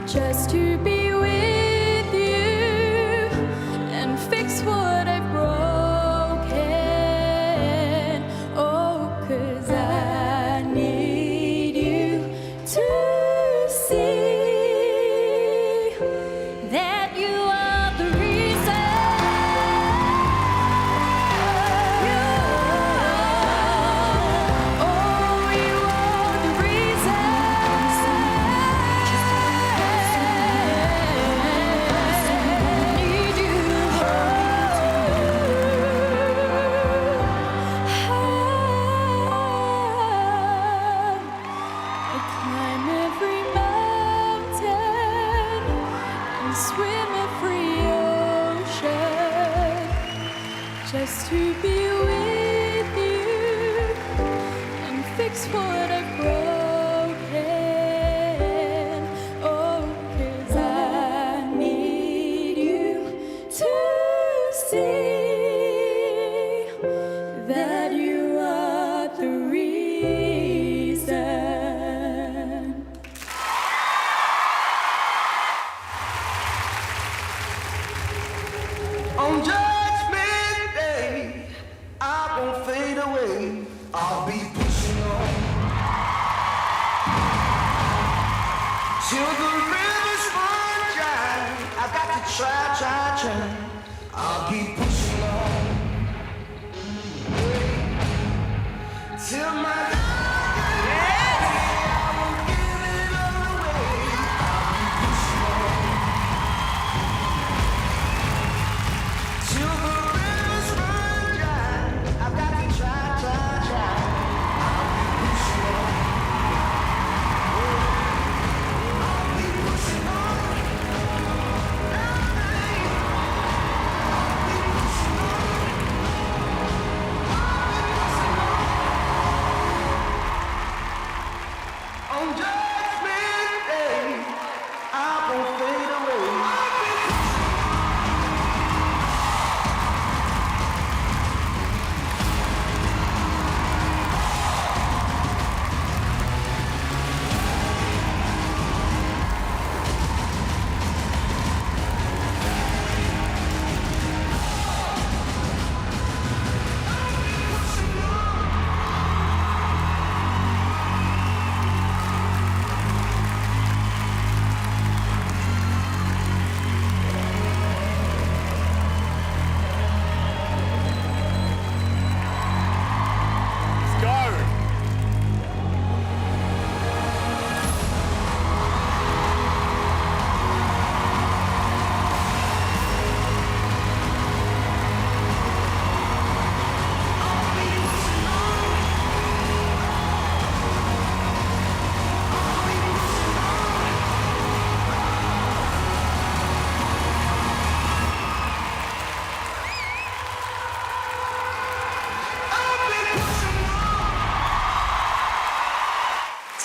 just to be with you and fix what I've broken. Oh, 'cause I need you to see that you are the reason. Oh, you are the reason. Need you. I climb every mountain and swim every ocean just to be with you and fix what I've broken. Oh, 'cause I need you to see that you are the reason. On Judgment Day, I won't fade away. I'll be pushing on till the rivers run dry. I've got to try. I'll keep pushing on till my on Judgment Day, I won't fade away.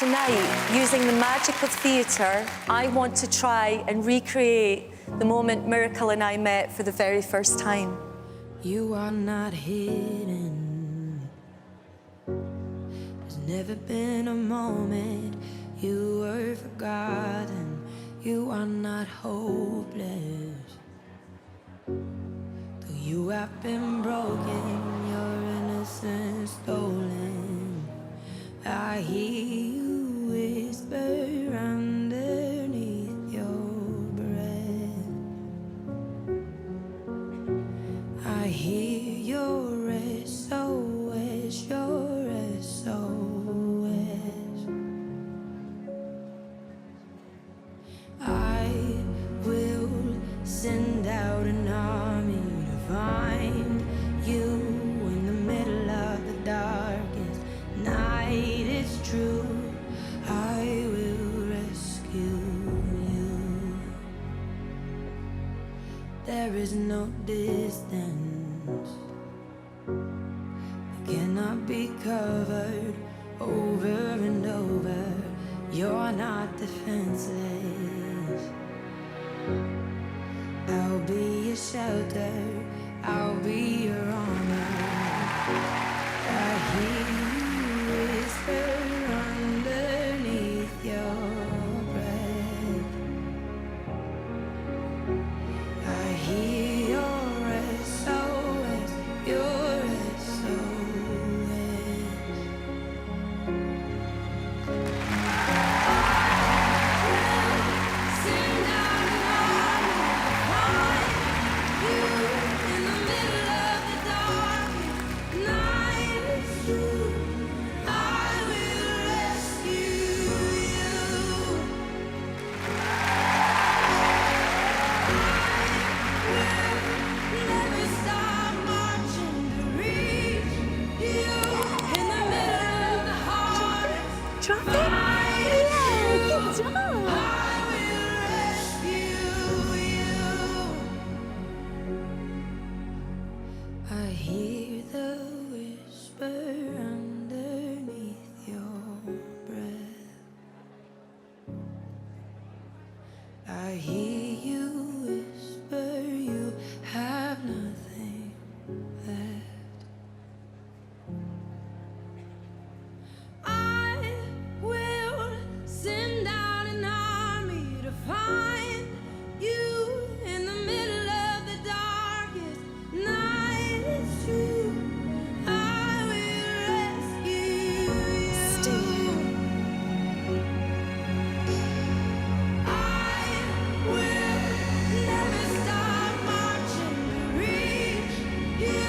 Tonight, using the magic of theatre, I want to try and recreate the moment Miracle and I met for the very first time. You are not hidden. There's never been a moment you were forgotten. You are not hopeless. Though you have been broken, your innocence stolen. I hear you whisper underneath your breath. I hear your SOS, your SOS. I will send out an army to find you in the middle of the darkest night. It's true, I will rescue you. There is no distance that cannot be covered over and over. You're not defenseless. I'll be your shelter, I'll be your armor. I hear you whisper underneath your breath. I hear you whisper you have nothing left. I will send out an army to find you in the middle of the darkest night. It's true, I will rescue you. Still, I will never stop marching to reach you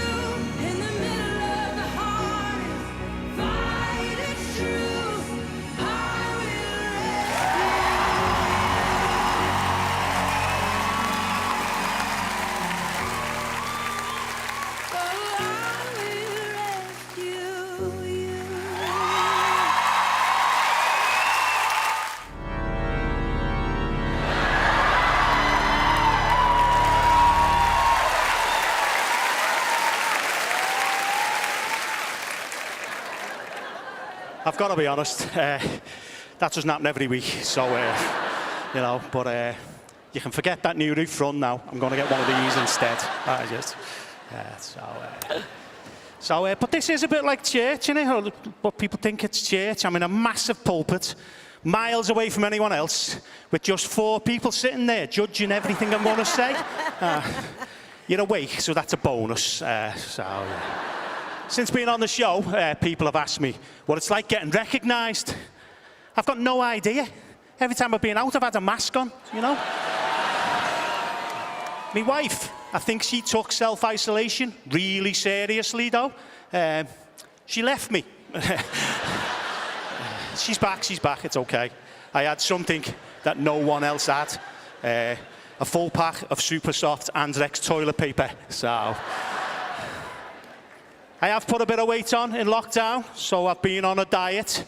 in the middle of the hardest fight. It's true, I will rescue you. Oh, I will rescue you. I've got to be honest, that doesn't happen every week, so, you know, but you can forget that new roof run now. I'm going to get one of these instead. That is it. But this is a bit like church, you know, what people think it's church. I'm in a massive pulpit, miles away from anyone else, with just 4 people sitting there judging everything I'm going to say. You're awake, so that's a bonus. Since being on the show, people have asked me what it's like getting recognised. I've got no idea. Every time I've been out, I've had a mask on, you know. My wife, I think she took self-isolation really seriously, though. She left me. She's back, it's okay. I had something that no one else had. A full pack of super soft Andrex toilet paper, so... I have put a bit of weight on in lockdown, so I've been on a diet.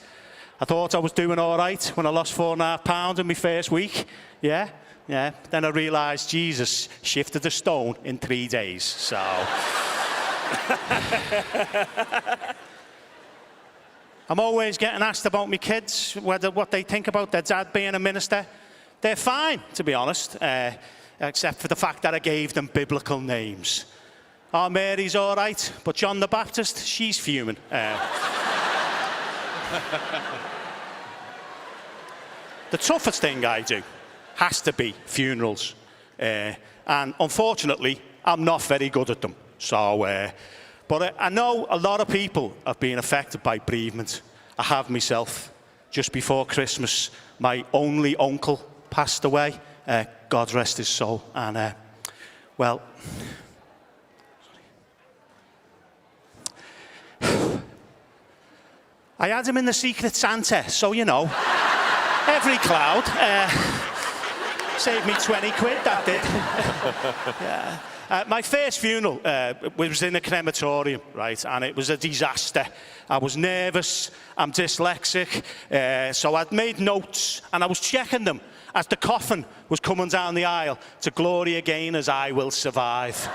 I thought I was doing all right when I lost 4.5 pounds in my first week. Yeah. Then I realised Jesus shifted the stone in 3 days, so... I'm always getting asked about my kids, what they think about their dad being a minister. They're fine, to be honest, except for the fact that I gave them biblical names. Oh, Mary's all right, but John the Baptist, she's fuming. The toughest thing I do has to be funerals. And unfortunately, I'm not very good at them. So, but I know a lot of people have been affected by bereavement. I have myself. Just before Christmas, my only uncle passed away. God rest his soul. And, well... I had him in the Secret Santa, so you know, every cloud. Saved me 20 quid, that did. Yeah. My first funeral was in a crematorium, right, and it was a disaster. I was nervous, I'm dyslexic, so I'd made notes, and I was checking them as the coffin was coming down the aisle to Glory Again as I Will Survive.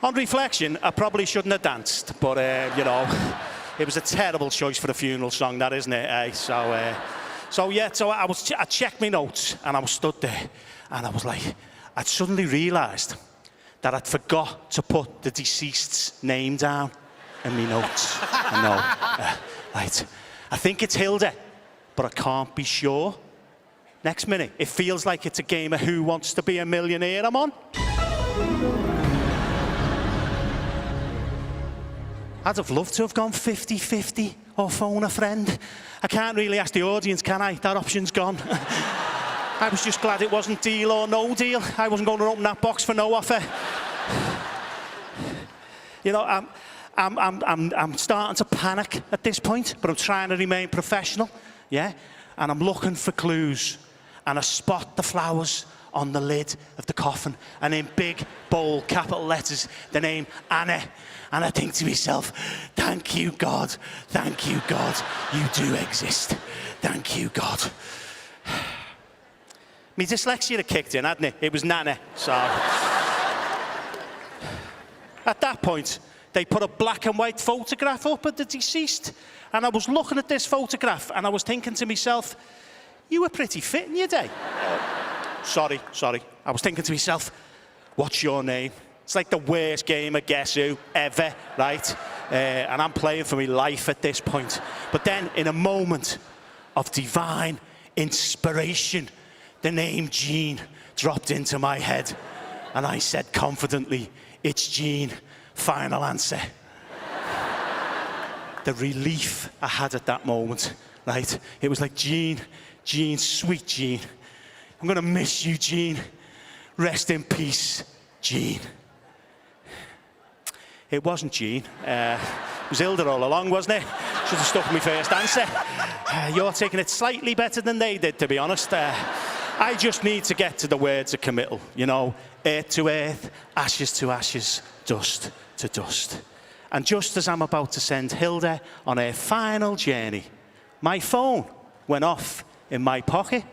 On reflection, I probably shouldn't have danced, but, you know, it was a terrible choice for a funeral song, that, isn't it? Eh? So I checked my notes, and I was stood there, and I was like, I'd suddenly realised that I'd forgot to put the deceased's name down in my notes. I know. Right. I think it's Hilda, but I can't be sure. Next minute, it feels like it's a game of Who Wants to Be a Millionaire I'm on. I'd have loved to have gone 50-50 or phone a friend. I can't really ask the audience, can I? That option's gone. I was just glad it wasn't Deal or No Deal. I wasn't going to open that box for no offer. You know, I'm starting to panic at this point, but I'm trying to remain professional, yeah? And I'm looking for clues, and I spot the flowers on the lid of the coffin, and in big, bold, capital letters, the name Anna. And I think to myself, thank you, God. Thank you, God. You do exist. Thank you, God. My dyslexia had kicked in, hadn't it? It was Nana, so... At that point, they put a black and white photograph up of the deceased. And I was looking at this photograph and I was thinking to myself, you were pretty fit in your day. Sorry. I was thinking to myself, what's your name? It's like the worst game of Guess Who ever, right? And I'm playing for my life at this point. But then, in a moment of divine inspiration, the name Jean dropped into my head. And I said confidently, it's Jean, final answer. The relief I had at that moment, right? It was like, Jean, sweet Jean. I'm gonna miss you, Jean. Rest in peace, Jean. It wasn't Jean. It was Hilda all along, wasn't it? Should have stuck with my first answer. You're taking it slightly better than they did, to be honest. I just need to get to the words of committal, you know, earth to earth, ashes to ashes, dust to dust. And just as I'm about to send Hilda on her final journey, my phone went off in my pocket,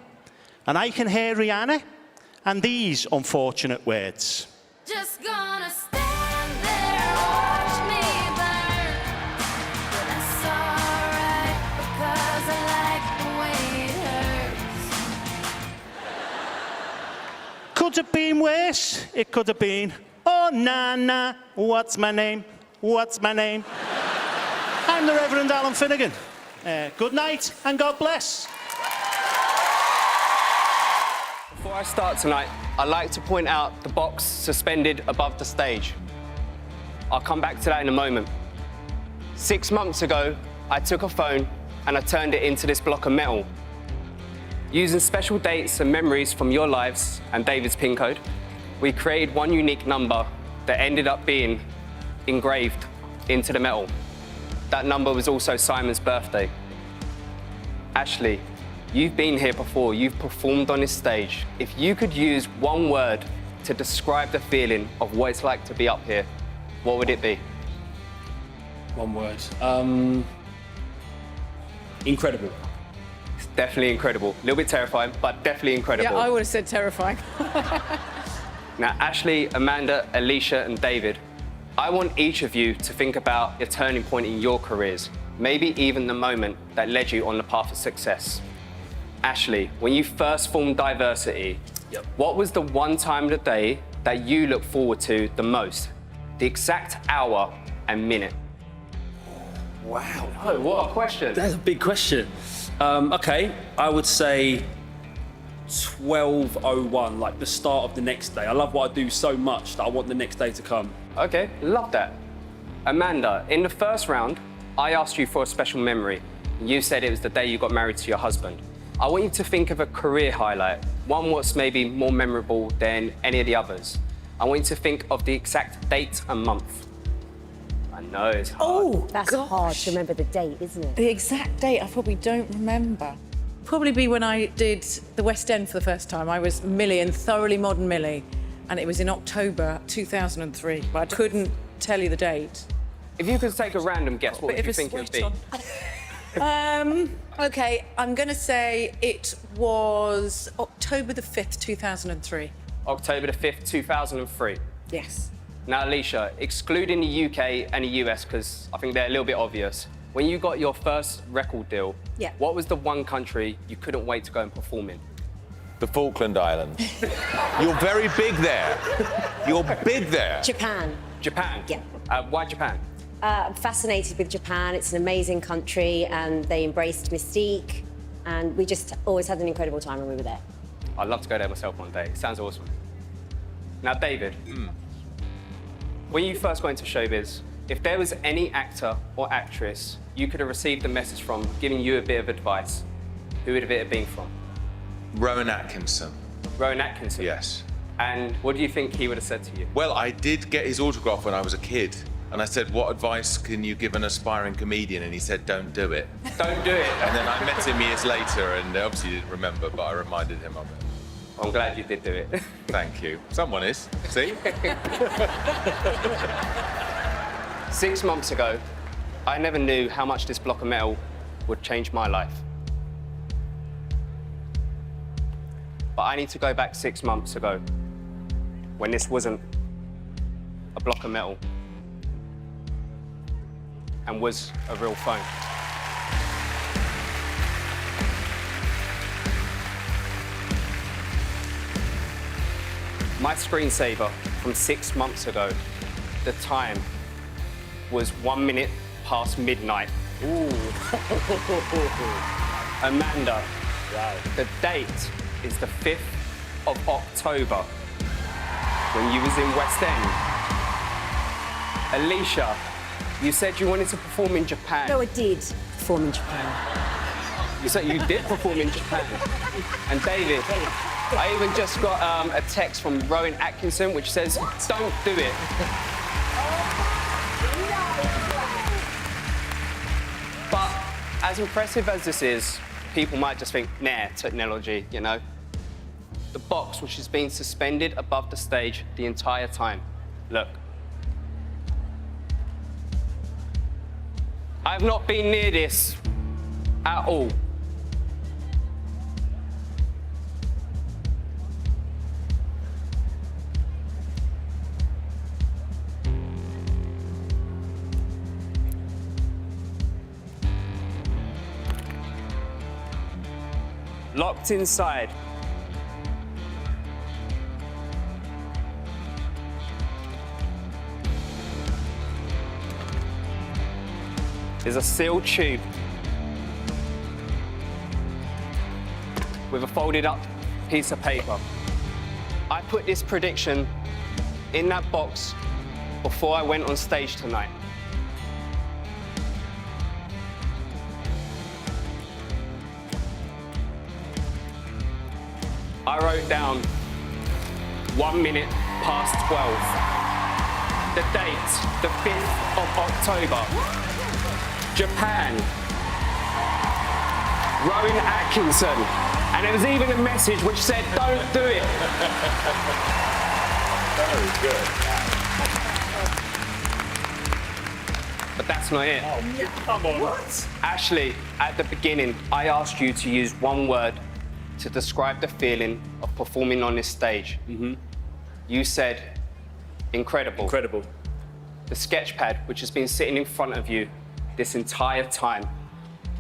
and I can hear Rihanna and these unfortunate words. Just gonna stand there, watch me burn. But that's alright, because I like the way it hurts. Could have been worse. It could have been, oh, Nana, what's my name? What's my name? I'm the Reverend Alan Finnegan. Good night and God bless. Before I start tonight, I'd like to point out the box suspended above the stage. I'll come back to that in a moment. 6 months ago, I took a phone and I turned it into this block of metal. Using special dates and memories from your lives and David's PIN code, we created one unique number that ended up being engraved into the metal. That number was also Simon's birthday. Ashley, you've been here before, you've performed on this stage. If you could use one word to describe the feeling of what it's like to be up here, what would it be? One word. Incredible. It's definitely incredible. A little bit terrifying, but definitely incredible. Yeah, I would have said terrifying. Now, Ashley, Amanda, Alicia, and David, I want each of you to think about a turning point in your careers, maybe even the moment that led you on the path of success. Ashley, when you first formed Diversity, what was the one time of the day that you look forward to the most? The exact hour and minute. Wow. Oh, what a question. That's a big question. Okay, I would say 12:01, like the start of the next day. I love what I do so much that I want the next day to come. Okay, love that. Amanda, in the first round, I asked you for a special memory. You said it was the day you got married to your husband. I want you to think of a career highlight, one what's maybe more memorable than any of the others. I want you to think of the exact date and month. I know it's hard. Oh, That's hard to remember the date, isn't it? the exact date I probably don't remember. Probably be when I did the West End for the first time. I was Millie in Thoroughly Modern Millie, and it was in October 2003, but I couldn't tell you the date. If you could take a random guess, what would you think it would be? Okay, I'm going to say it was October the 5th, 2003. October the 5th, 2003. Yes. Now, Alicia, excluding the UK and the US, because I think they're a little bit obvious, when you got your first record deal, Yeah. what was the one country you couldn't wait to go and perform in? The Falkland Islands. You're very big there. You're big there. Japan. Japan? Yeah. Why Japan? I'm fascinated with Japan. It's an amazing country and they embraced Mystique and we just always had an incredible time when we were there. I'd love to go there myself one day. Sounds awesome. Now, David, when you first got into showbiz, if there was any actor or actress you could have received a message from giving you a bit of advice, who would it have been from? Rowan Atkinson. Rowan Atkinson? Yes. And what do you think he would have said to you? Well, I did get his autograph when I was a kid. And I said, what advice can you give an aspiring comedian? And he said, don't do it. Don't do it. And then I met him years later and obviously he didn't remember, but I reminded him of it. I'm glad you did do it. Thank you. Someone is. See? 6 months ago, I never knew how much this block of metal would change my life. But I need to go back 6 months ago, when this wasn't a block of metal. and was a real phone. My screensaver from 6 months ago, the time was 1 minute past midnight. Ooh. Amanda, Wow. the date is the 5th of October when you was in West End. Alicia, you said you wanted to perform in Japan. No, I did perform in Japan. You said you did perform in Japan. And David, I even just got a text from Rowan Atkinson which says, don't do it. But as impressive as this is, people might just think, nah, technology, you know? The box which has been suspended above the stage the entire time. Look. I've not been near this at all. Locked inside. Is a sealed tube with a folded up piece of paper. I put this prediction in that box before I went on stage tonight. I wrote down 1 minute past 12. The date, the 5th of October. Japan. Rowan Atkinson. And there was even a message which said, don't do it. Very good. But that's not it. Oh, come on. What? Ashley, at the beginning, I asked you to use one word to describe the feeling of performing on this stage. Mm-hmm. You said, incredible. Incredible. The sketch pad, which has been sitting in front of you this entire time,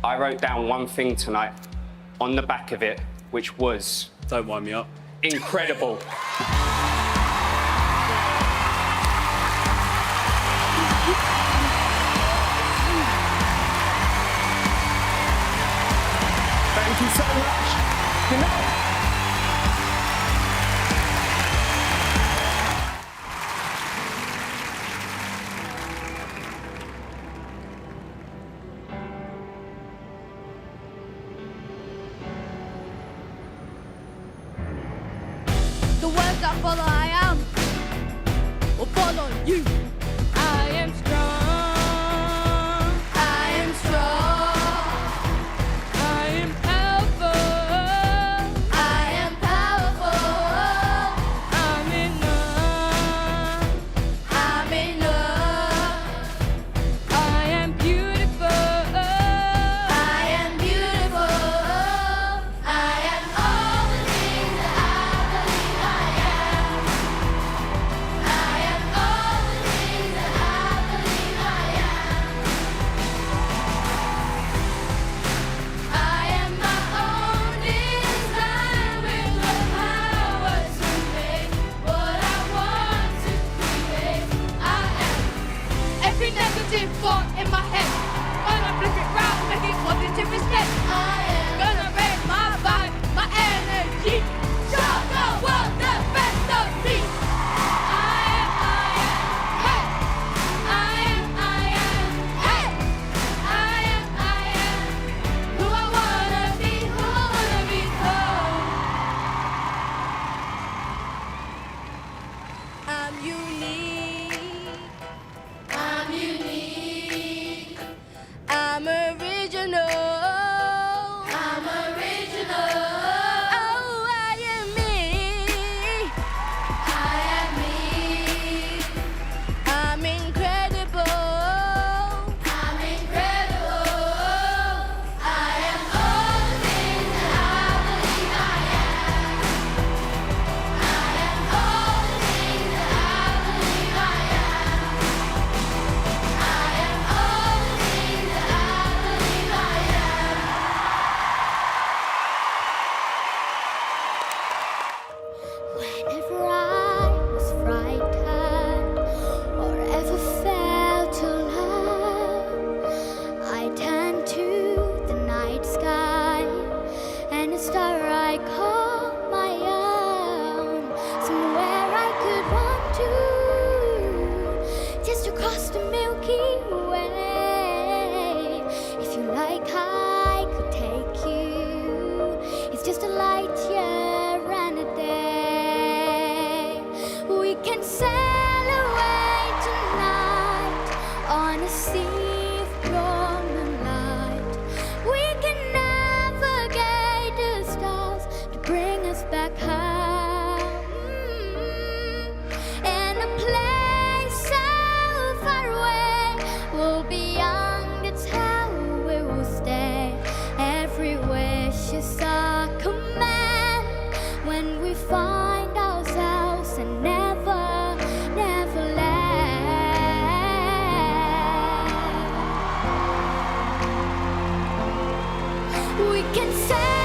I wrote down one thing tonight on the back of it, which was... Don't wind me up. Incredible. Thank you so much. Good night. The words that follow I am will follow you. I am strong. I am strong. I am powerful. I am powerful. I'm enough. I'm enough. I am beautiful. I am beautiful. I am all the things that I believe I am. I am all the things that I believe I am. I am my own design with the power to make what I want to create. I am every negative thought in my head. Gonna flip it round, make it positive instead. I am gonna raise my vibe, my energy. Show the world the best of me. I am, hey. I am, hey. I am who I wanna be, who I wanna become. I'm unique. I'm unique. I'm original. I'm original. Oh, I can say